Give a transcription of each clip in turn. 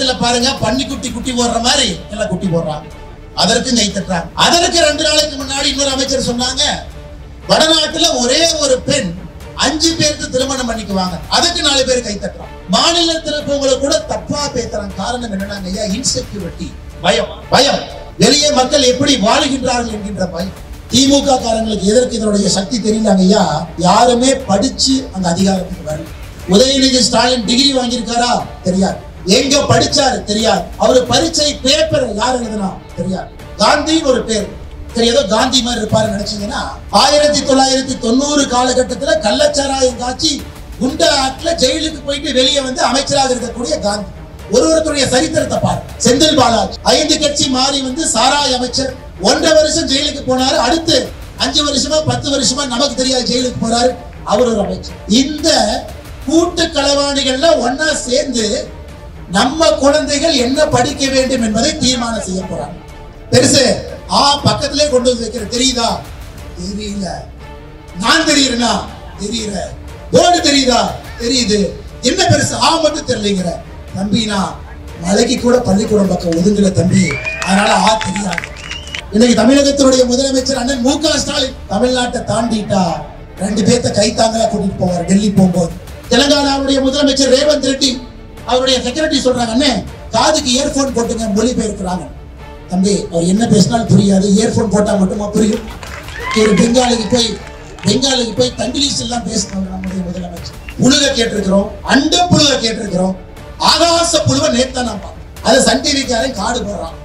வடநாட்டுல பாருங்க பன்னிக்குட்டி குட்டி போடுற மாதிரி எல்லாம் குட்டி போடுறாங்க. அதற்கு கை தட்டுறாங்க. அதற்கு 2 நாளைக்கு முன்னாடி இன்னொரு அமைச்சர் சொன்னாங்க, வடநாட்டுல ஒரே ஒரு பெண் 5 பேருக்கு திருமணம் பண்ணிக்குவாங்க, அதுக்கு 4 பேர் கை தட்டுறாங்க. மாநிலத்தில் இருப்பவங்களை கூட தப்பா பேசுறாங்க. காரணம் என்னன்னா ஐயா, இன்செக்யூரிட்டி, பயம். பயம், வெளியே மக்கள் எப்படி வாழுகின்றார்கள் என்கின்ற பயம். திமுக காரங்களுக்கு எதற்கு இதனுடைய சக்தி தெரியலாங்க ஐயா, யாருமே படிச்சு அந்த அதிகாரத்துக்கு வரல. உதயநிதி ஸ்டாலின் டிகிரி வாங்கியிருக்காரா தெரியாது, எங்க படிச்சாரு தெரியாது, அவரு பரீட்சை பேப்பர் யார் எழுதுனா தெரியாது. காந்தின்னு ஒரு பேர் ஏதோ காந்தி மாதிரி இருப்பாரு நினைச்சீங்கன்னா, 1990 காலகட்டத்துல கள்ளச்சாராயம் காட்சி குண்டா ஆட்ல ஜெயிலுக்கு போயிட்டு வெளியே வந்து அமைச்சராக இருக்கக்கூடிய காந்தி. ஒருவருடைய சரித்திரத்தை பாரு. செந்தில் பாலாஜி 5 கட்சி மாறி வந்து சாராய அமைச்சர், 1.5 வருஷம் ஜெயிலுக்கு போனாரு. அடுத்து 5 வருஷமா 10 வருஷமா நமக்கு தெரியாது ஜெயிலுக்கு போறாரு, அவர் ஒரு அமைச்சர். இந்த கூட்டு களவாணிகள்ல ஒன்னா சேர்ந்து நம்ம குழந்தைகள் என்ன படிக்க வேண்டும் என்பதை தீர்மானம் செய்ய போறாங்க. பெருசு பக்கத்திலே கொண்டு வந்து வைக்கிற, தெரியுதா தெரியல, நான் தெரியுறேனா தெரியல, போர்டு தெரியுதா தெரியுது, என்ன பெருசு மட்டும் தெரியலங்கிற தம்பினா மலைக்கு கூட பள்ளிக்கூடம் பக்கம் ஒதுங்கல தம்பி, அதனால தெரியாது. இன்னைக்கு தமிழகத்தினுடைய முதலமைச்சர் அண்ணன் மு.க. ஸ்டாலின் தமிழ்நாட்டை தாண்டிட்டா 2 பேர்த்த கைத்தாங்களா கூட்டிட்டு போவார் டெல்லி போகும்போது. தெலுங்கானாவுடைய முதலமைச்சர் ரேவந்த் ரெட்டி அவருடைய செக்ரட்டரி சொல்றாங்க, அண்ணே காதுக்கு இயர்போன் போட்டுங்க, மொழி பெயர்க்கிறாங்க. தம்பி அவர் என்ன பேசினாலும் புரியாது, இயர்போன் போட்டா மட்டுமா புரியும். ஒரு பெங்காலிக்கு போய் தங்கிலீஷ் எல்லாம் பேசினாங்க நம்முடைய முதலமைச்சர். புழுக கேட்டிருக்கிறோம், அண்ட புழுக கேட்டிருக்கிறோம், ஆகாச புழுவை நேத்தா நான் பார்த்தேன். அதை சன் டிவிக்காரன் காடு போடுறான்.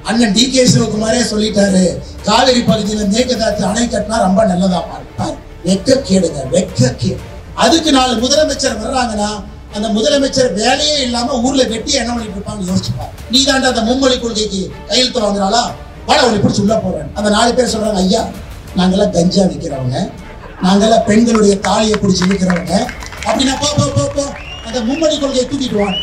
அண்ணன் டி.கே. சிவகுமாரே சொல்லிட்டாரு, காவிரி பகுதியில் மேகதாத்து அணை கட்டினா ரொம்ப நல்லதா பாரு. வெக்க கேடுங்க, வெக்க கேடு. அதுக்கு 4 முதலமைச்சர் வர்றாங்கன்னா அந்த முதலமைச்சர் வேலையே இல்லாம ஊர்ல வெட்டி என்ன பண்ணிட்டு இருப்பாங்க யோசிச்சுப்பாரு. நீ தாண்டா அந்த மும்மொழி கொள்கைக்கு கையெழுத்து வாங்குறாளா, வாழ அவளை பிடிச்சி உள்ள போறேன். அந்த 4 பேர் சொல்றாங்க, ஐயா நாங்கெல்லாம் கஞ்சா விற்கிறவங்க, நாங்கெல்லாம் பெண்களுடைய தாலியை பிடிச்சி விற்கிறவங்க, அப்படின்னா போ அந்த மும்மொழி கொள்கையை தூக்கிட்டு வாங்க.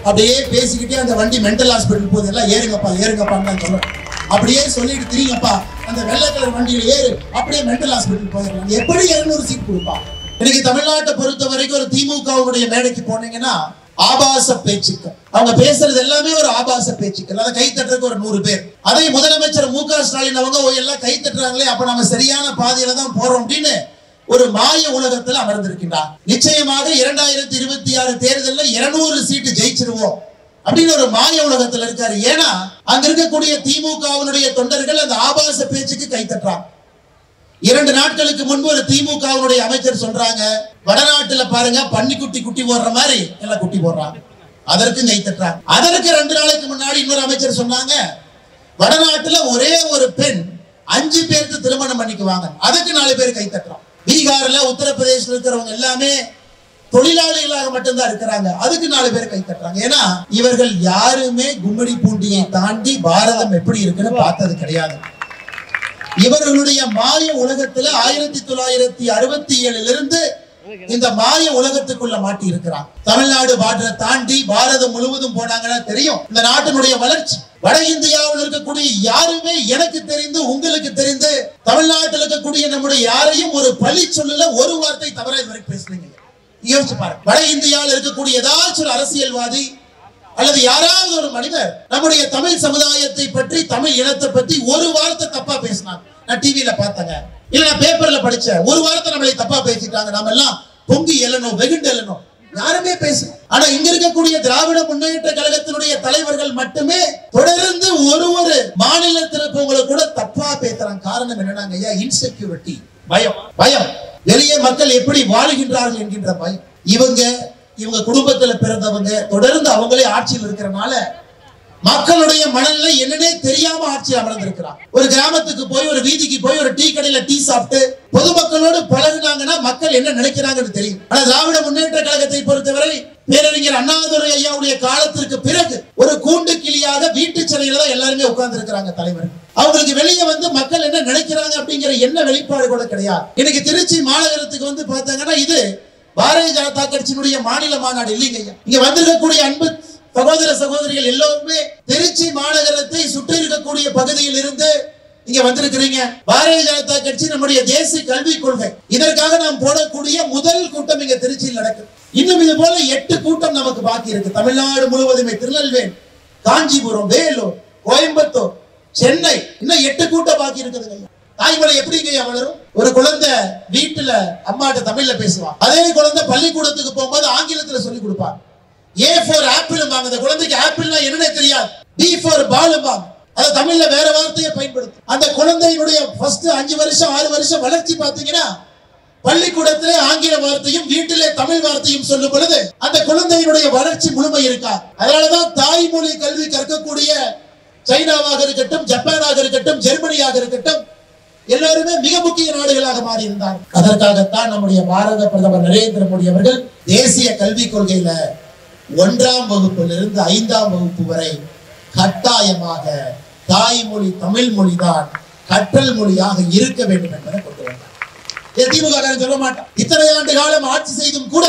அப்படியே பேசிக்கிட்டே அந்த வண்டி மென்டல் ஹாஸ்பிட்டல் போகுது, எல்லாம் ஏறுங்கப்பான்னு தான் சொல்றேன். அப்படியே சொல்லிட்டு திரிங்கப்பா, அந்த வெள்ளை கலர் வண்டியில ஏறு, அப்படியே மென்டல் ஹாஸ்பிட்டல் போயிடலாம். எப்படி 200 சீட் கொடுப்பா? இன்னைக்கு தமிழ்நாட்டை பொறுத்த வரைக்கும் ஒரு திமுகவுடைய மேடைக்கு போனீங்கன்னா ஆபாச பேச்சுக்கள், அவங்க பேசுறது எல்லாமே ஒரு ஆபாச பேச்சுக்கள். அதை கை தட்டுறதுக்கு ஒரு 100 பேர். அதை முதலமைச்சர் மு.க. ஸ்டாலின் அவங்க எல்லாம் கை தட்டுறாங்களே, அப்ப நம்ம சரியான பாதையில தான் போறோம் அப்படின்னு ஒரு மாய உலகத்துல அமர்ந்திருக்கின்றார். நிச்சயமாக 2026 தேர்தலில் 200 சீட்டு ஜெயிச்சிருவோம் அப்படின்னு ஒரு மாய உலகத்துல இருக்காரு. ஏன்னா அங்க இருக்கக்கூடிய திமுகவினுடைய தொண்டர்கள் அந்த ஆபாச பேச்சுக்கு கை தட்டுறாங்க. 2 நாட்களுக்கு முன்பு ஒரு திமுகவினுடைய அமைச்சர் சொல்றாங்க, வடநாட்டுல பாருங்க பன்னிக்குட்டி குட்டி போடுற மாதிரி எல்லாம் குட்டி போடுறாங்க, அதற்கு கை தட்டுறாங்க. அதற்கு 2 நாளைக்கு முன்னாடி இன்னொரு அமைச்சர் சொன்னாங்க, வடநாட்டுல ஒரே ஒரு பெண் 5 பேருக்கு திருமணம் பண்ணிக்குவாங்க, அதுக்கு 4 பேர் கை தட்டுறாங்க. பீகார்ல உத்தரப்பிரதேசத்துல இருக்கிறவங்க எல்லாமே தொழிலாளிகளாக மட்டும்தான் இருக்கிறாங்க, அதுக்கு 4 பேர் கை தட்டுறாங்க. ஏன்னா இவர்கள் யாருமே கும்மிடி பூண்டியை தாண்டி பாரதம் எப்படி இருக்குன்னு பார்த்தது கிடையாது. இவர்களுடைய மாய உலகத்துல 1967 இருந்து இந்த மாய உலகத்துக்குள்ள மாட்டி இருக்கிறாங்க. தமிழ்நாடு பார்டரை தாண்டி பாரதம் முழுவதும் போனாங்கன்னா தெரியும் இந்த நாட்டினுடைய வளர்ச்சி. வட இந்தியாவில் இருக்கக்கூடிய யாருமே எனக்கு தெரிந்து உங்களுக்கு தெரிந்து தமிழ்நாட்டில் இருக்கக்கூடிய நம்முடைய யாரையும் ஒரு பழி சொல்லல, ஒரு வார்த்தை தவறா இதுவரைக்கும் பேசுறீங்க. யோசிச்சு பாருங்க, வட இந்தியாவில் இருக்கக்கூடிய ஏதாச்சும் ஒரு அரசியல்வாதி அல்லது யாராவது ஒரு மனிதர் நம்முடைய தமிழ் சமுதாயத்தை பற்றி தமிழ் இனத்தை பற்றி ஒரு வார்த்தை தப்பா பேசினாங்க, நான் டிவியில பார்த்தேங்க, இல்ல நான் பேப்பர்ல படிச்சேன், ஒரு வார்த்தை நம்மளை தப்பா பேசிட்டாங்க, நாம எல்லாம் பொங்கி எழணும், வெகுண்டு எழணும், யாருமே பேசல. ஆனா இங்க இருக்கக்கூடிய திராவிட முன்னேற்ற கழகத்தினுடைய தலைவர்கள் மட்டுமே தொடர்ந்து ஒரு மாநிலத்தில் இருப்பவங்களை கூட தப்பா பேசுறாங்க. காரணம் என்னன்னா ஐயா, இன்செக்யூரிட்டி, பயம். பயம், வெளியே மக்கள் எப்படி வாழுகின்றார்கள் என்கின்ற பயம். இவங்க குடும்பத்துல பிறந்தவங்க தொடர்ந்து அவங்களே ஆட்சியில் இருக்கிறனால மக்களுடைய மனநிலை என்னன்னே தெரியாம ஆட்சியில் அமர்ந்திருக்கிறாங்க. ஒரு கிராமத்துக்கு போய் ஒரு வீதிக்கு போய் ஒரு டீ கடையில டீ சாப்பிட்டு பொதுமக்களோடு பழகுனாங்கன்னா மக்கள் என்ன நினைக்கிறாங்கன்னு தெரியும். ஆனா திராவிட முன்னேற்ற கழகத்தை பொறுத்தவரை பேரறிஞர் அண்ணாதுரை ஐயாவுடைய காலத்திற்கு பிறகு ஒரு கூண்டு கிளியாக வீட்டு சிறையில தான் எல்லாருமே உட்கார்ந்து இருக்கிறாங்க தலைவர். அவங்களுக்கு வெளியே வந்து மக்கள் என்ன நினைக்கிறாங்க அப்படிங்கிற என்ன வெளிப்பாடு கூட கிடையாது. இன்னைக்கு திருச்சி மாநகரத்துக்கு வந்து பார்த்தாங்கன்னா இது பாரதிய ஜனதா கட்சியினுடைய மாநில மாநாடு இல்லைங்க. இங்க வந்திருக்கக்கூடிய அன்பு சகோதர சகோதரிகள் எல்லோருமே திருச்சி மாநகரத்தை சுற்றி இருக்கக்கூடிய பகுதியில் இருந்து இங்க வந்திருக்கிறீங்க. பாரதிய ஜனதா கட்சி நம்முடைய தேசிய கல்விக் கொள்கை, இதற்காக நாம் போடக்கூடிய முதல் கூட்டம் இங்க திருச்சியில் நடக்கும். இன்னும் இது போல 8 கூட்டம் நமக்கு பாக்கி இருக்கு. தமிழ்நாடு முழுவதுமே திருநெல்வேலி, காஞ்சிபுரம், வேலூர், கோயம்புத்தூர், சென்னை, இன்னும் 8 கூட்டம் பாக்கி இருக்குதுங்க. தாய்மொழி எப்படிங்க வளரும்? ஒரு குழந்தை வீட்டுல அம்மாட்ட தமிழ்ல பேசுவான், அதே குழந்தை பள்ளிக்கூடத்துக்கு போகும்போது ஆங்கிலத்துல சொல்லி கொடுப்பாங்க. A for ஆப்பிள், அந்த குழந்தைக்கு ஆப்பிள்னா என்னன்னே தெரியாது. B for பால், அது தமிழ்ல வேற வார்த்தையை பயன்படுத்தும். அந்த குழந்தையினுடைய ஃபர்ஸ்ட் 5 வருஷம் 6 வருஷம் வளர்ச்சி பாத்தீங்கன்னா பள்ளிக்கூடத்திலே ஆங்கில வார்த்தையும் வீட்டிலே தமிழ் வார்த்தையும் சொல்லும் பொழுது அந்த குழந்தையினுடைய வளர்ச்சி முழுமை இருக்கா. அதனாலதான் தாய்மொழி கல்வி கற்கக்கூடிய சைனாவாக இருக்கட்டும், ஜப்பானாக இருக்கட்டும், ஜெர்மனியாக இருக்கட்டும், எல்லாருமே மிக முக்கிய நாடுகளாக மாறி இருந்தார். அதற்காகத்தான் நம்முடைய பாரத பிரதமர் நரேந்திர மோடி அவர்கள் தேசிய கல்விக் கொள்கையில 1ஆம் வகுப்பிலிருந்து 5ஆம் வகுப்பு வரை கட்டாயமாக தாய்மொழி தமிழ் மொழிதான் கற்றல் மொழியாக இருக்க வேண்டும் என்பதை கொண்டு வந்தார். திமுக சொல்ல மாட்டான். இத்தனை ஆண்டு காலம் ஆட்சி செய்தும் கூட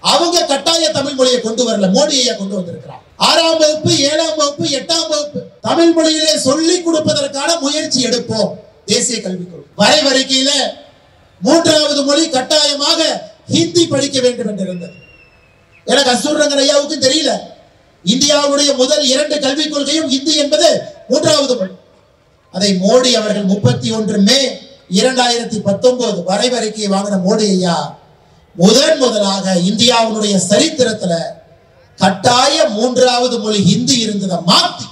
அவங்க கட்டாய தமிழ் மொழியை கொண்டு வரல, மோடியை கொண்டு வந்திருக்கிறார். 6ஆம் வகுப்பு 7ஆம் வகுப்பு 8ஆம் வகுப்பு தமிழ் மொழியிலே சொல்லிக் கொடுப்பதற்கான முயற்சி எடுப்போம். தேசிய கல்விக் கொள்கை வரைவறிக்கையில 3வது மொழி கட்டாயமாக ஹிந்தி படிக்க வேண்டும் என்று இருந்தது. எனக்கு அசூரங்கன் ஐயாவுக்கும் தெரியல, இந்தியாவுடைய முதல் 2 கல்விக் கொள்கையும் ஹிந்தி என்பது 3வது மொழி. அதை மோடி அவர்கள் 31 மே 2019 வரைவறிக்கை வாங்கின மோடி ஐயா முதலாக இந்தியாவுடைய சரித்திரத்துல கட்டாய 3வது மொழி ஹிந்தி இருந்ததை மாத்தி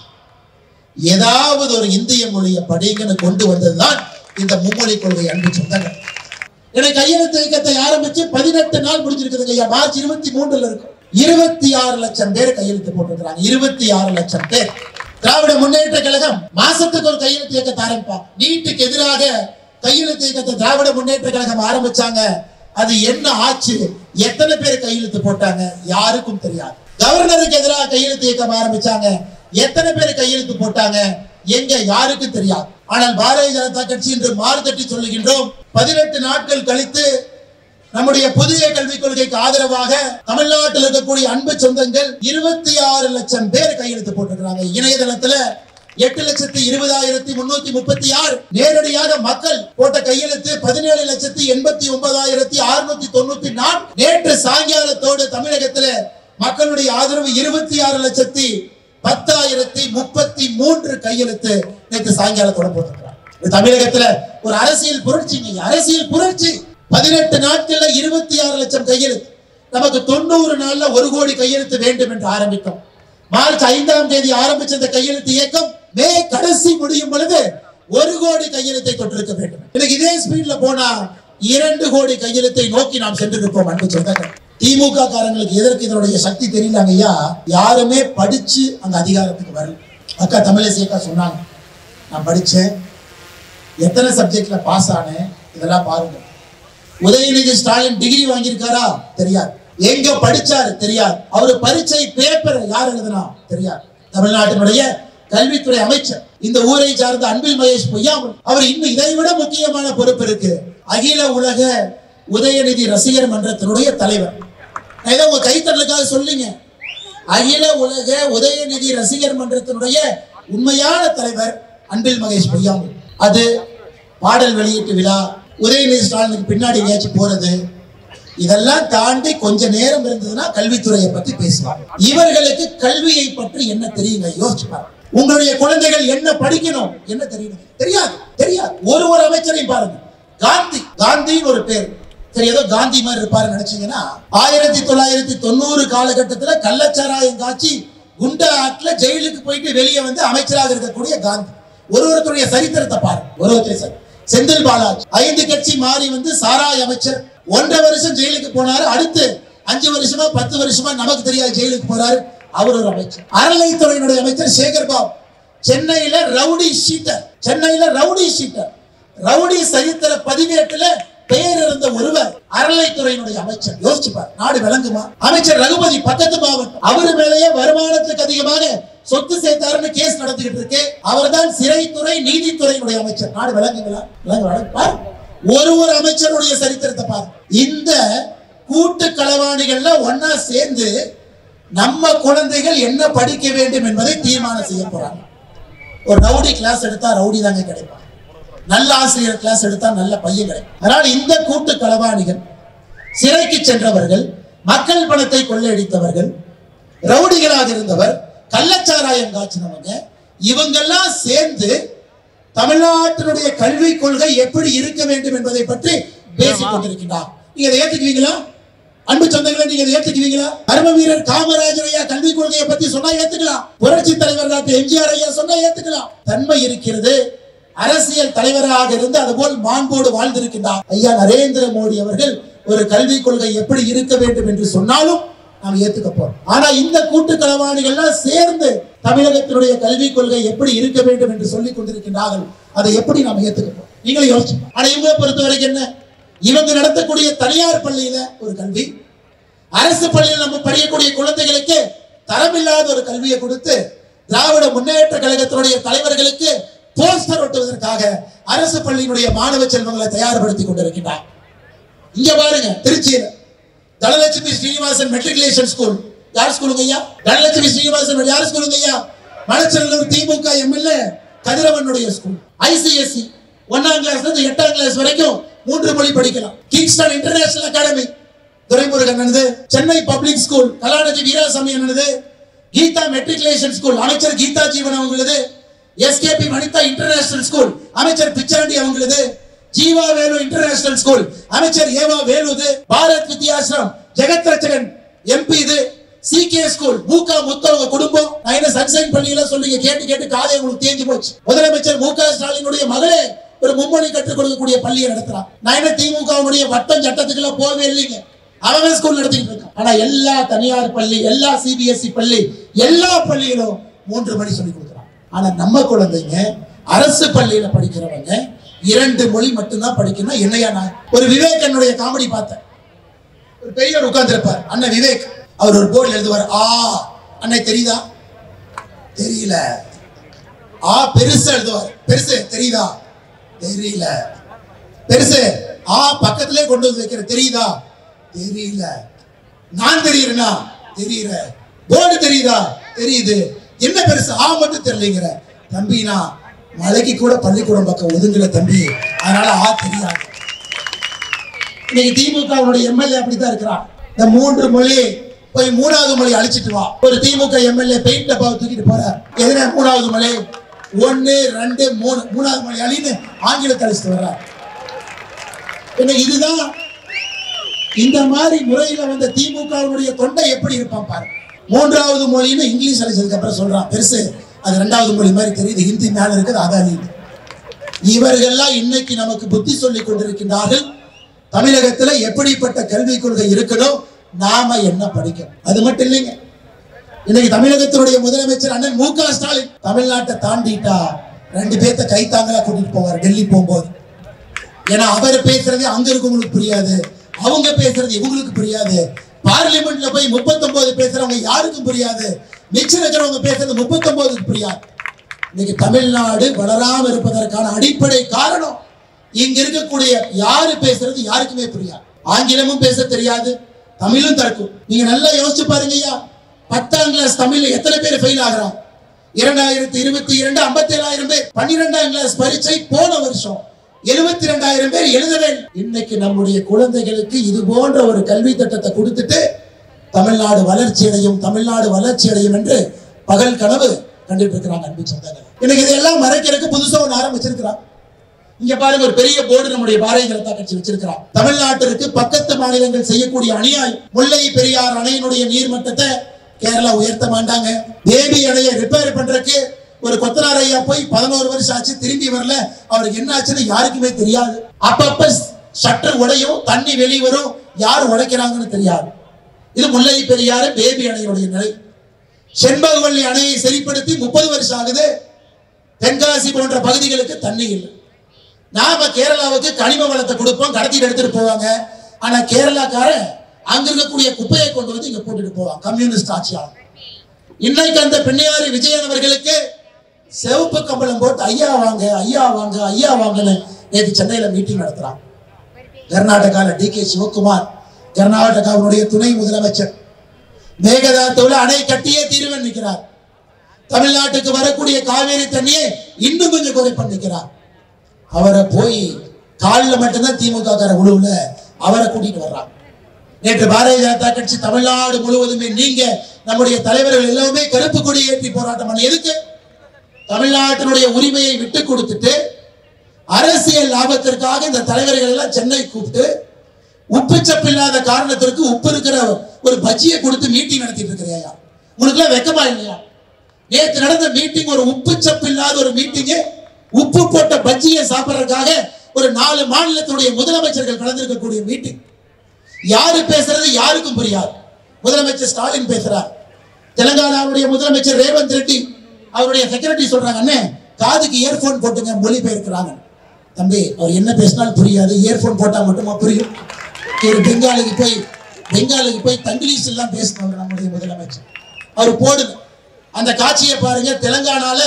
ஏதாவது ஒரு இந்திய மொழியை படிங்கன்னு கொண்டு வந்ததுதான் இந்த மும்மொழி கொள்கை. அன்பு சொந்தங்கள், எனக்கு கையெழுத்து இயக்கத்தை ஆரம்பிச்சு 18 நாள் முடிஞ்சிருக்குதுங்க ஐயா. மார்ச் 23 இருக்கும். 26 லட்சம் பேர் கையெழுத்து போட்டிருக்கிறாங்க. 26 லட்சம் பேர். திராவிட முன்னேற்ற கழகம் மாசத்துக்கு ஒரு கையெழுத்து இயக்கத்தை ஆரம்பிப்பாங்க. நீட்டுக்கு எதிராக கையெழுத்து இயக்கத்தை திராவிட முன்னேற்ற கழகம் ஆரம்பிச்சாங்க. அது என்ன ஆச்சு, எத்தனை பேர் கையெழுத்து போட்டாங்க யாருக்கும் தெரியாது. கவர்னருக்கு எதிராக கையெழுத்து இயக்கம் ஆரம்பிச்சாங்க, எத்தனை பேர் கையெழுத்து போட்டாங்க எங்க யாருக்கும் தெரியாது. ஆனால் பாரதிய ஜனதா கட்சி என்று மாறுதட்டி சொல்லுகின்றோம். 18 நாட்கள் கழித்து நம்முடைய புதிய கல்விக் கொள்கைக்கு ஆதரவாக தமிழ்நாட்டில் இருக்கக்கூடிய அன்பு சொந்தங்கள் 26 லட்சம் பேர் கையெழுத்து போட்டிருக்கிறாங்க. இணையதளத்துல 8,20,336 நேரடியாக மக்கள் போட்ட கையெழுத்து 17,89,694. நேற்று சாயங்காலத்தோடு தமிழகத்துல மக்களுடைய ஆதரவு 26,10,33 கையெழுத்து நேற்று சாயங்காலத்தோட போட்டிருக்கிறார். தமிழகத்துல ஒரு அரசியல் புரட்சி, அரசியல் புரட்சி. 18 நாட்கள்ல 26 லட்சம் கையெழுத்து. நமக்கு 90 நாள்ல 1 கோடி கையெழுத்து வேண்டும் என்று ஆரம்பித்தோம். மார்ச் 5ஆம் தேதி ஆரம்பிச்ச இந்த கையெழுத்து இயக்கம் மே கடைசி முடியும் பொழுது 1 கோடி கையெழுத்தை தொட்டிருக்க வேண்டும். இன்னைக்கு இதே ஸ்பீட்ல போனா 2 கோடி கையெழுத்தை நோக்கி நாம் சென்றிருப்போம். அன்பு சொந்தங்கள், திமுக காரங்களுக்கு எதற்கு இதனுடைய சக்தி தெரியல ஐயா. யாருமே படிச்சு அந்த அதிகாரத்துக்கு வரல. அக்கா தமிழிசை அக்கா சொன்னாங்க, நான் படிச்சேன், எத்தனை சப்ஜெக்ட்ல பாஸ் ஆனேன் இதெல்லாம் பாருங்க. உதயநிதி ஸ்டாலின் டிகிரி வாங்கியிருக்காரா தெரியாது, எங்க படிச்சாரு தெரியாது, அவரு பரீட்சை பேப்பர் யார் எழுதுனா தெரியாது. தமிழ்நாட்டினுடைய கல்வித்துறை அமைச்சர் இந்த ஊரை சார்ந்த அன்பில் மகேஷ் பொய்யாமல் அவர் இன்னும் இதை விட முக்கியமான பொறுப்பு இருக்கு. அகில உலக உதயநிதி ரசிகர் மன்றத்தினுடைய தலைவர். ஏதோ உங்க கைத்தட்டலுக்காக சொல்லுங்க, அகில உலக உதயநிதி ரசிகர் மன்றத்தினுடைய உண்மையான தலைவர் அன்பில் மகேஷ் பொய்யாமல். அது பாடல் வெளியீட்டு விழா, உதயநிதி ஸ்டாலினுக்கு பின்னாடி எங்கேயாச்சும் போறது, இதெல்லாம் தாண்டி கொஞ்ச நேரம் இருந்ததுன்னா கல்வித்துறையை பத்தி பேசுவாங்க. இவர்களுக்கு கல்வியை பற்றி என்ன தெரியுங்க? யோசிச்சு பாருங்க. உங்களுடைய குழந்தைகள் என்ன படிக்கணும் என்ன தெரியும்? தெரியாது, தெரியாது. ஒரு அமைச்சரையும் பாருங்க. காந்தின்னு ஒரு பேர், சரி ஏதோ காந்தி மாதிரி இருப்பாரு நினைச்சீங்கன்னா, 1990 காலகட்டத்துல கள்ளச்சாராயம் காட்சி குண்டா ஆட்ல ஜெயிலுக்கு போயிட்டு வெளியே வந்து அமைச்சராக இருக்கக்கூடிய காந்தி. ஒருவருடைய சரித்திரத்தை பாருங்க. ஒருவருடைய செந்தில் பாலாஜி 5 கட்சி மாறி வந்து சாராய அமைச்சர், 1.5 வருஷம் ஜெயிலுக்கு போனாரு. அடுத்து 5 வருஷமா 10 வருஷமா நமக்கு தெரியாது ஜெயிலுக்கு போறாரு. அவர் ஒரு அமைச்சர். அறநிலைத்துறையினுடைய அமைச்சர் சேகர் பாபு சென்னையில ரவுடி ஷீட்டர், ரவுடி சரித்திர பதிவேட்டுல பெயர் இருந்த ஒருவர் அறநிலைத்துறையினுடைய அமைச்சர். யோசிச்சு பாரு, நாடு விளங்குமா? அமைச்சர் ரகுபதி பக்கத்து மாவட்டம், அவரு மேலேயே வருமானத்துக்கு அதிகமாக சொத்து சேர்த்தாருன்னு கேஸ் நடத்திக்கிட்டு இருக்கு. அவர் தான் சிறைத்துறை நீதித்துறையினுடைய அமைச்சர். நாடு விளங்குங்களா? ஒரு அமைச்சருடைய சரித்திரத்தை பாரு. இந்த கூட்டு களவாணிகள்ல ஒன்னா சேர்ந்து நம்ம குழந்தைகள் என்ன படிக்க வேண்டும் என்பதை தீர்மானம் செய்ய போறாங்க. ஒரு ரவுடி கிளாஸ் எடுத்தா ரவுடி தாங்க கிடைப்பாங்க, நல்ல ஆசிரியர் கிளாஸ் எடுத்தா நல்ல பையன் கிடைக்கும். அதனால இந்த கூட்டு களவாணிகள், சிறைக்கு சென்றவர்கள், மக்கள் பணத்தை கொள்ளையடித்தவர்கள், ரவுடிகளாக இருந்தவர், கள்ளச்சாராயம் காய்ச்சினவங்க, இவங்கெல்லாம் சேர்ந்து தமிழ்நாட்டினுடைய கல்விக் கொள்கை எப்படி இருக்க வேண்டும் என்பதை பற்றி பேசிக் கொண்டிருக்கிறார். நீங்க அதை ஏத்துக்குவீங்களா? அன்பு சொந்தங்களை, நீங்க அதை ஏத்துக்குவீங்களா? கர்ம வீரர் காமராஜர் ஐயா கல்விக் கொள்கையை பத்தி சொன்னா ஏத்துக்கலாம். புரட்சி தலைவர் டாக்டர் எம்ஜிஆர் ஐயா சொன்னா ஏத்துக்கலாம். தன்மை இருக்கிறது. அரசியல் தலைவராக இருந்து அதுபோல் மாண்போடு வாழ்ந்திருக்கின்றார் ஐயா நரேந்திர மோடி அவர்கள் ஒரு கல்விக் கொள்கை எப்படி இருக்க வேண்டும் என்று சொன்னாலும் நாம் ஏத்துக்க போறோம். ஆனா இந்த கூட்டு களவாணிகள்லாம் சேர்ந்து தமிழகத்தினுடைய கல்விக் கொள்கை எப்படி இருக்க வேண்டும் என்று சொல்லிக் கொண்டிருக்கின்றார்கள். அதை எப்படி நாம் ஏத்துக்க போறோம்? நீங்களே யோசிச்சு. ஆனா இவங்களை பொறுத்த வரைக்கும் என்ன, இவங்க நடத்தக்கூடிய தனியார் பள்ளியில ஒரு கல்வி, அரசு பள்ளியில் நம்ம படிக்கக்கூடிய குழந்தைகளுக்கு தரமில்லாத ஒரு கல்வியை கொடுத்து திராவிட முன்னேற்ற கழகத்தினுடைய தலைவர்களுக்கு போஸ்டர் ஒட்டுவதற்காக அரசு பள்ளியினுடைய மாணவ செல்வங்களை தயார்படுத்திக் கொண்டிருக்கிறார். இங்க பாருங்க, திருச்சியில தனலட்சுமி ஸ்ரீனிவாசன் மெட்ரிகுலேஷன் ஸ்கூல். யார் ஸ்கூலுங்க ஐயா? தனலட்சுமி ஸ்ரீனிவாசன் யார் ஸ்கூலுங்க ஐயா? மணச்சநல்லூர் திமுக எம்எல்ஏ கதிரவனுடைய ஸ்கூல். ஐசிஎஸ்சி 1ஆம் கிளாஸ்ல இருந்து 8ஆம் கிளாஸ் வரைக்கும் 3 மொழி படிக்கலாம். கிங்ஸ்டன் இன்டர்நேஷனல் அகாடமி துரைமுருகன் அண்ணனது, சென்னை பப்ளிக் ஸ்கூல் கலாநிதி வீராசாமி அண்ணனது, கீதா மெட்ரிகுலேஷன் ஸ்கூல் அமைச்சர் கீதா ஜீவன் அவங்களது, எஸ்கேபி வனிதா இன்டர்நேஷனல் ஸ்கூல் அமைச்சர் பிச்சாண்டி அவங்களது, ஜீவா வேலு இன்டர்நேஷனல் ஸ்கூல் அமைச்சர் ஏவா வேலுது, பாரத் வித்யாசிரம் ஜெகத் ரட்சகன் எம்பி இது, சிகே ஸ்கூல் மூகா முத்தவங்க குடும்பம். நான் என்ன சன்சைன் பள்ளியில சொல்லுங்க, கேட்டு கேட்டு காதை உங்களுக்கு தேஞ்சு போச்சு. முதலமைச்சர் முக ஸ்டாலினுடைய மகளே ஒரு மும்மொழி கற்றுக் கொடுக்கக்கூடிய பள்ளியை நடத்துறான். நான் என்ன திமுகவுடைய வட்டம் சட்டத்துக்குள்ள போகவே இல்லைங்க, அவன் ஸ்கூல் நடத்திட்டு இருக்கான். ஆனா எல்லா தனியார் பள்ளி, எல்லா சிபிஎஸ்இ பள்ளி, எல்லா பள்ளியிலும் 3 மணி சொல்லி கொடுக்குறான். ஆனா நம்ம குழந்தைங்க அரசு பள்ளியில படிக்கிறவங்க 2 மொழி மட்டும்தான் படிக்கணும். என்னையா நான் ஒரு விவேக் என்னுடைய காமெடி பார்த்தேன். ஒரு பெரியவர் உட்கார்ந்து இருப்பார், அண்ணன் விவேக். அவர் ஒரு போர்டில் எழுதுவார், ஆ அண்ணே தெரியுதா? தெரியல. ஆ பெருசு எழுதுவார், பெருசு தெரியுதா? தெரியல. பெருசு ஆ பக்கத்திலே கொண்டு வந்து வைக்கிற, தெரியுதா? தெரியல. நான் தெரியுறேனா? தெரியல. போர்டு தெரியுதா? தெரியுது. என்ன பெருசு? ஆ மட்டும் தெரியலங்கிற. தம்பினா மலைக்கு கூட பள்ளிக்கூடம் பக்கம் ஒதுங்கல தம்பி, அதனால ஆ தெரியாது. இன்னைக்கு திமுகவுடைய எம்எல்ஏ அப்படித்தான் இருக்கிறான். இந்த 3 மொழி போய் 3வது மொழி அழிச்சிட்டு வா. ஒரு திமுக எம்எல்ஏ பெயிண்ட் டப்பாவை தூக்கிட்டு போறார். எதுனா 3வது மொழி 1 2 3 3வது மொழி அழின்னு ஆங்கிலத்தை அழிச்சிட்டு வர்றார். இதுதான் இந்த மாதிரி முறையில வந்த திமுகவுடைய தொண்டை எப்படி இருப்பான் பாரு. 3வது மொழின்னு இங்கிலீஷ் அழிச்சதுக்கு அப்புறம் சொல்றான், பெருசு அது 2வது மொழி மாதிரி தெரியுது, ஹிந்தி மேல இருக்குது, அதான் இவர்கள்லாம் இன்னைக்கு நமக்கு புத்தி சொல்லிக் கொண்டிருக்கின்றார்கள். தமிழகத்துல எப்படிப்பட்ட கல்விக் கொள்கை இருக்கணும், நாம என்ன படிக்கணும். அது மட்டும் இல்லைங்க, இன்னைக்கு தமிழகத்தினுடைய முதலமைச்சர் அண்ணன் முக ஸ்டாலின் தமிழ்நாட்டை தாண்டிட்டா 2 பேர்த்த கைத்தாங்களா கூட்டிட்டு போவார் டெல்லி போகும்போது. ஏன்னா அவர் பேசுறது அங்க இருக்கவங்களுக்கு புரியாது, அவங்க பேசுறது இவங்களுக்கு புரியாது. பார்லிமெண்ட்ல போய் 39 பேசுறவங்க யாருக்கும் புரியாது, மிச்சம் இருக்கிறவங்க பேசுறது 39க்கு புரியாது. இன்னைக்கு தமிழ்நாடு வளராம இருப்பதற்கான அடிப்படை காரணம் இங்க இருக்கக்கூடிய யாரு பேசுறது யாருக்குமே புரியாது. ஆங்கிலமும் பேச தெரியாது, தமிழும் தரக்கும். நீங்க நல்லா யோசிச்சு பாருங்க ஐயா, 10ஆம் கிளாஸ் தமிழ்ல எத்தனை பேர் ஃபெயில் ஆகுறாங்க? 2022 57,000 பேர். 12ஆம் கிளாஸ் பரீட்சை போன வருஷம் 72,000 பேர் எழுதவே. இன்னைக்கு நம்முடைய குழந்தைகளுக்கு இது போன்ற ஒரு கல்வி திட்டத்தை கொடுத்துட்டு தமிழ்நாடு வளர்ச்சி அடையும், தமிழ்நாடு வளர்ச்சி அடையும் என்று பகல் கனவு கண்டுட்டு இருக்கிறாங்க. அன்பு சொந்தங்கள், இன்னைக்கு இதெல்லாம் மறைக்கிறதுக்கு புதுசா ஒன்று ஆரம்பிச்சிருக்கிறான். இங்க பாருங்க, ஒரு பெரிய போர்டு நம்முடைய பாரதிய ஜனதா கட்சி வச்சிருக்கிறான். தமிழ்நாட்டிற்கு பக்கத்து மாநிலங்கள் செய்யக்கூடிய அநியாயம். முல்லை பெரியார் அணையினுடைய நீர்மட்டத்தை கேரளா உயர்த்த மாட்டாங்க. தேவி அணையை ரிப்பேர் பண்றதுக்கு ஒரு கொத்தனார் ஐயா போய் 11 வருஷம் ஆச்சு, திரும்பி வரல. அவருக்கு என்ன ஆச்சுன்னு யாருக்குமே தெரியாது. அப்பப்ப ஷட்டர் உடையும், தண்ணி வெளியே வரும், யார் உடைக்கிறாங்கன்னு தெரியாது. இது முல்லை பெரியாறு பேபி அணையினுடைய நிலை. செண்பகவல்லி அணையை சரிப்படுத்தி 30 வருஷம் ஆகுது. தென்காசி போன்ற பகுதிகளுக்கு தண்ணி இல்லை. நாம கேரளாவுக்கு கனிம வளத்தை கொடுப்போம், கடத்திட்டு எடுத்துட்டு போவாங்க. ஆனா கேரளாக்காரன் அங்க இருக்கக்கூடிய குப்பையை கொண்டு வந்து இங்க போட்டுட்டு போவாங்க. கம்யூனிஸ்ட் ஆட்சியாளர். இன்னைக்கு அந்த பெண்ணையாரி விஜயன் அவர்களுக்கு செவப்பு கம்பளம் போட்டு ஐயா வாங்க ஐயா வாங்க ஐயா வாங்கன்னு நேற்று சென்னையில மீட்டிங் நடத்துறாங்க. கர்நாடகாவில் டிகே சிவகுமார், கர்நாடகாவுடைய துணை முதலமைச்சர், மேகதாதுல அணை கட்டியே தீர்வன் நிற்கிறார். தமிழ்நாட்டுக்கு வரக்கூடிய காவேரி தண்ணியை இன்னும் கொஞ்சம் குறை பண்ணிக்கிறார். அவரை போய் காலில் மட்டும்தான் திமுக கார உழுவுல அவரை கூட்டிட்டு வர்றாங்க. நேற்று பாரதிய ஜனதா கட்சி தமிழ்நாடு முழுவதுமே நீங்க நம்முடைய தலைவர்கள் எல்லாமே கருப்பு கொடி ஏற்றி போராட்டம் பண்ண எதுக்கு? தமிழ்நாட்டினுடைய உரிமையை விட்டு கொடுத்துட்டு அரசியல் லாபத்திற்காக இந்த தலைவர்கள் எல்லாம் சென்னை கூப்பிட்டு உப்பு சப்பு இல்லாத காரணத்திற்கு உப்பு இருக்கிற ஒரு பஜ்ஜியை கொடுத்து மீட்டிங் நடத்திட்டு இருக்கிறையா? உங்களுக்கு எல்லாம் வெக்கமா இல்லையா? நேற்று நடந்த மீட்டிங் ஒரு உப்பு சப்பு இல்லாத ஒரு மீட்டிங், உப்பு போட்ட பஜ்ஜியை சாப்பிடுறதுக்காக ஒரு 4 மாநிலத்தினுடைய முதலமைச்சர்கள் கலந்திருக்கக்கூடிய மீட்டிங். யாரு பேசுறது யாருக்கும் புரியாது. முதலமைச்சர் ஸ்டாலின் பேசுறார், தெலுங்கானாவுடைய முதலமைச்சர் ரேவந்த் ரெட்டி அவருடைய செக்ரட்டரி சொல்றாங்க, அண்ணே காதுக்கு இயர்போன் போட்டுங்க, மொழிபெயர்க்கிறாங்க. தம்பி அவர் என்ன பேசினாலும் புரியாது, இயர்போன் போட்டா மட்டுமா புரியும்? ஒரு பெங்காலுக்கு போய் தங்கிலீஷ் எல்லாம் பேசினவர் நம்முடைய முதலமைச்சர். அவர் போடுங்க அந்த காட்சியை பாருங்க. தெலுங்கானால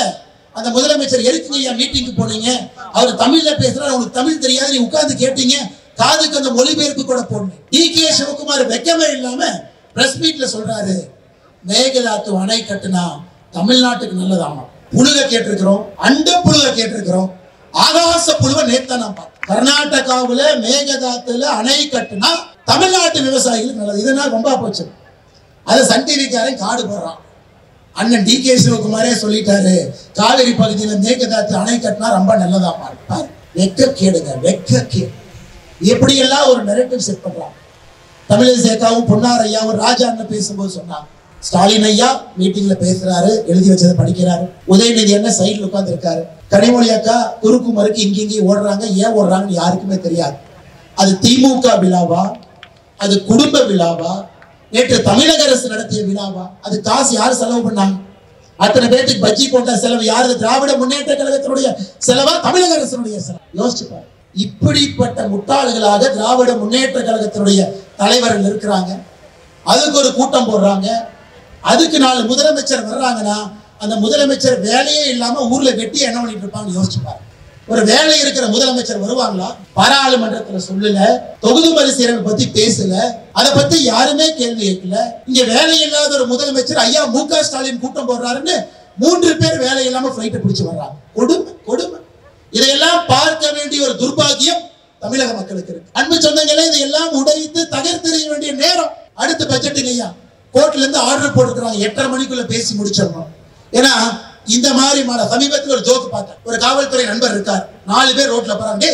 அந்த முதலமைச்சர் எதுக்குங்க மீட்டிங்கு போனீங்க? அவர் தமிழ்ல பேசுறாரு, உங்களுக்கு தமிழ் தெரியாது, நீ உட்கார்ந்து கேட்டீங்க, காதுக்கு அந்த மொழிபெயர்ப்பு கூட போடணும். டி.கே. சிவகுமார் வெக்கமே இல்லாம பிரஸ் மீட்ல சொல்றாரு, மேகதாத்து அணை கட்டுனா தமிழ்நாட்டுக்கு நல்லதாமா. புழுக கேட்டிருக்கிறோம், அண்ட புழுக கேட்டிருக்கிறோம், ஆகாச புழுவை நேத்தா நான் பார்த்தேன். கர்நாடகாவுல மேகதாத்துல அணை கட்டுனா தமிழ்நாட்டு விவசாயிகளுக்கு நல்லது. இதனால ரொம்ப போச்சு. அதை சன் டிவிக்காரன் காடு போடுறான். அண்ணன் டி.கே. சிவகுமாரே சொல்லிட்டாரு, காவிரி பகுதியில் மேகதாத்து அணை கட்டினா ரொம்ப நல்லதாமா. வெக்க கேடுங்க, வெக்க கேடு. எப்படி எல்லாம் ஒரு நரேட்டிவ் செட் பண்றாங்க. தமிழிசைக்காவும் பொன்னார் ஐயாவும் ராஜா அண்ணன் பேசும்போது சொன்னாங்க, ஸ்டாலின் ஐயா மீட்டிங்ல பேசுறாரு, எழுதி வச்சதை படிக்கிறாரு. உதயநிதி அண்ணன் சைட்ல உட்கார்ந்து இருக்காரு. கனிமொழி அக்கா குறுக்கு மறுக்கு இங்கேயும் ஓடுறாங்க. ஏன் ஓடுறாங்கன்னு யாருக்குமே தெரியாது. அது திமுக விழாவா, அது குடும்ப விழாவா, நேற்று தமிழக அரசு நடத்திய விழாவா? அது காசு யார் செலவு பண்ணாங்க? அத்தனை பேருக்கு பஜ்ஜி போட்ட செலவு யாரு? திராவிட முன்னேற்ற கழகத்தினுடைய செலவா, தமிழக அரசினுடைய செலவு? யோசிச்சு பாரு. இப்படிப்பட்ட முட்டாள்களாக திராவிட முன்னேற்ற கழகத்தினுடைய தலைவர்கள் இருக்கிறாங்க. அதுக்கு ஒரு கூட்டம் போடுறாங்க. அதுக்கு 4 முதலமைச்சர் வர்றாங்கன்னா அந்த முதலமைச்சர் வேலையே இல்லாம ஊர்ல வெட்டி என்ன பண்ணிட்டு இருப்பாங்க யோசிச்சு பாரு. ஒரு வேலை இருக்கிற முதலமைச்சர் வருவாங்களா? பாராளுமன்றத்துல சொல்லல, தொகுதி மறுசீரமை பத்தி பேசல, அதை பத்தி யாருமே கேள்வி கேட்கல. இங்க வேலை இல்லாத ஒரு முதலமைச்சர் ஐயா மு.க. ஸ்டாலின் கூட்டம் போடுறாருன்னு 3 பேர் வேலை இல்லாம பிளைட்டை பிடிச்சு வர்றாங்க. கொடுமை, கொடுமை. இதையெல்லாம் பார்க்க வேண்டிய ஒரு துர்பாகியம் தமிழக மக்களுக்கு இருக்கு. அன்பு சொந்தங்களே, இதையெல்லாம் உடைத்து தகர்த்தெறிய வேண்டிய நேரம். அடுத்த பட்ஜெட்டுங்க ஐயா கோர்ட்ல இருந்து ஆர்டர் போட்டுருக்காங்க, 8:30 மணிக்குள்ள பேசி முடிச்சிடணும். ஏன்னா இந்த மாதிரி சமீபத்தில் ஒரு ஜோக்கு பார்த்தேன். ஒரு காவல்துறை நண்பர் இருக்கார், 4 பேர் ரோட்ல போறாங்க,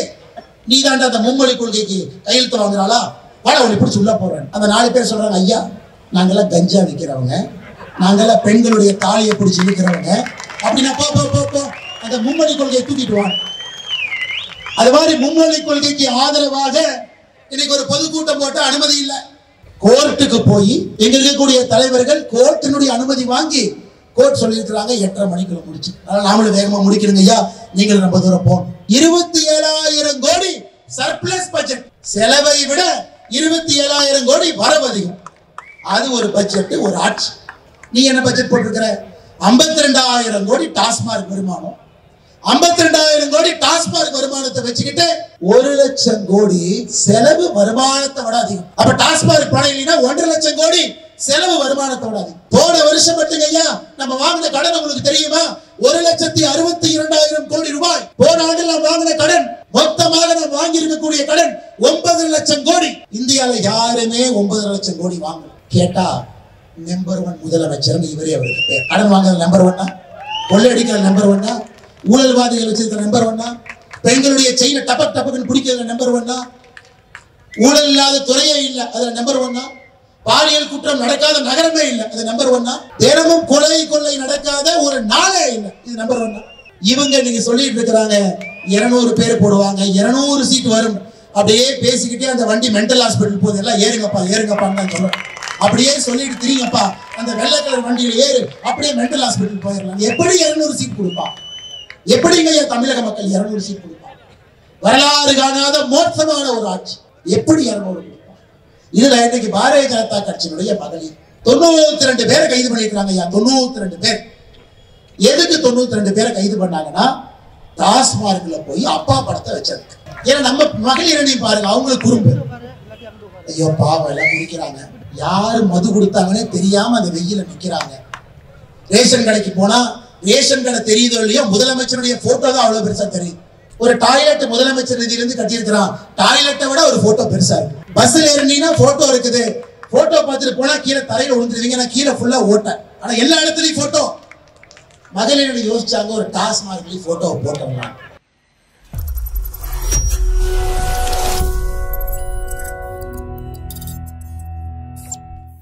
நீ தாண்டா அந்த மும்மொழி கொள்கைக்கு கையெழுத்து வாங்குறாளா, வாழ உன்னை பிடிச்சி உள்ள போறேன். அந்த 4 பேர் சொல்றாங்க, ஐயா நாங்கெல்லாம் கஞ்சா விற்கிறவங்க, நாங்கெல்லாம் பெண்களுடைய தாலியை பிடிச்சி விற்கிறவங்க, அப்படின்னா போ அந்த மும்மொழி கொள்கையை தூக்கிட்டு வாங்க. அது மாதிரி மும்மொழி கொள்கைக்கு ஆதரவாக இன்னைக்கு ஒரு பொதுக்கூட்டம் போட்ட அனுமதி இல்லை. கோர்ட்டுக்கு போய் எங்க இருக்கக்கூடிய தலைவர்கள் கோர்ட்டினுடைய அனுமதி வாங்கி கோர்ட் சொல்லியிருக்கிறாங்க 8:30 மணிக்குள்ள முடிச்சு. அதனால நாமளும் வேகமா முடிக்கணுங்க ஐயா, நீங்களும் ரொம்ப தூரம் போகணும். 27,000 கோடி சர்ப்ளஸ் பட்ஜெட். செலவை விட 27,000 கோடி வரவு அதிகம். அது ஒரு பட்ஜெட், ஒரு ஆட்சி. நீ என்ன பட்ஜெட் போட்டிருக்கிற? 52,000 கோடி டாஸ்மார்க் வருமானம். 52,000 கோடி டாஸ்மார்க் வருமானத்தை வச்சுக்கிட்டு 1,00,000 கோடி செலவு வருமானத்தை விட அதிகம். அப்ப டாஸ்மார்க் பணம் இல்லைன்னா 1,50,000 கோடி செலவு வருமானத்தை விட அதிகம். போன வருஷம் மட்டும் ஐயா நம்ம வாங்கின கடன் உங்களுக்கு தெரியுமா? 1,62,000 கோடி ரூபாய். போன ஆண்டு நாம் வாங்கின கடன், மொத்தமாக நாம் வாங்கி இருக்கக்கூடிய கடன் 9,00,000 கோடி. இந்தியால யாருமே 9,00,000 கோடி வாங்கல. கேட்டா நம்பர் 1 முதலமைச்சர் இவரே. அவருக்கு பேர் கடன் வாங்குறது நம்பர் 1, கொள்ளையடிக்கிற நம்பர் 1, ஊழல்வாதிகள் வச்சிருக்கிற நம்பர் 1, பெண்களுடைய செயினை டபக் டபக்குன்னு பிடிக்கிற நம்பர் 1, ஊழல் இல்லாத துறையே இல்லை அதுல நம்பர் 1, பாலியல் குற்றம் நடக்காத நகரமே இல்லை அது நம்பர் 1, தினமும் கொள்ளை நடக்காத ஒரு நாளே இல்லை இது நம்பர் 1. இவங்க நீங்க சொல்லிட்டு இருக்கிறாங்க 200 பேர் போடுவாங்க, 200 சீட் வரும். அப்படியே பேசிக்கிட்டே அந்த வண்டி மென்டல் ஹாஸ்பிட்டல் போகுது, எல்லாம் ஏறுங்கப்பான்னு தான் சொல்றேன். அப்படியே சொல்லிட்டு திரிங்கப்பா, அந்த வெள்ளை கலர் வண்டியில் ஏறு, அப்படியே மென்டல் ஹாஸ்பிட்டல் போயிடலாம். எப்படி 200 சீட் கொடுப்பான்? எப்படிங்க தமிழக மக்கள் 200 சீட் கொடுப்பாங்க? வரலாறு காணாத மோசமான ஒரு ஆட்சி. எப்படி 200 கொடுப்பாங்க? இதுல இன்னைக்கு பாரதிய ஜனதா கட்சியினுடைய மகளிர் 92 பேரை கைது பண்ணிருக்காங்க ஐயா. 92 பேர். எதுக்கு 92 பேரை கைது பண்ணாங்கன்னா டாஸ்மார்க்ல போய் அப்பா படத்தை வச்சது. ஏன்னா நம்ம மகளிர் அணி பாருங்க, அவங்களுக்கு குறும்பு. ஐயோ பாவம் எல்லாம் குடிக்கிறாங்க, யாரு மது கொடுத்தாங்கன்னே தெரியாம அந்த வெயில நிக்கிறாங்க. ரேஷன் கடைக்கு போனா ரேஷன் கடை தெரியுதோ இல்லையோ முதலமைச்சருடைய போட்டோ தான் அவ்வளவு பெருசா தெரியும். ஒரு டாய்லெட் முதலமைச்சர் நிதியிலிருந்து கட்டியிருக்கிறான், டாய்லெட்டை விட ஒரு போட்டோ பெருசா இருக்கு. பஸ்ல ஏறினீங்கன்னா போட்டோ இருக்குது, போட்டோ பார்த்துட்டு போனா கீழே தரையில விழுந்துருவீங்க. நான் கீழே ஃபுல்லா ஓட்டேன், ஆனா எல்லா இடத்துலயும் போட்டோ. மகளிர் யோசிச்சாங்க, ஒரு டாஸ்மார்க்லயும் போட்டோ போட்டுடலாம்.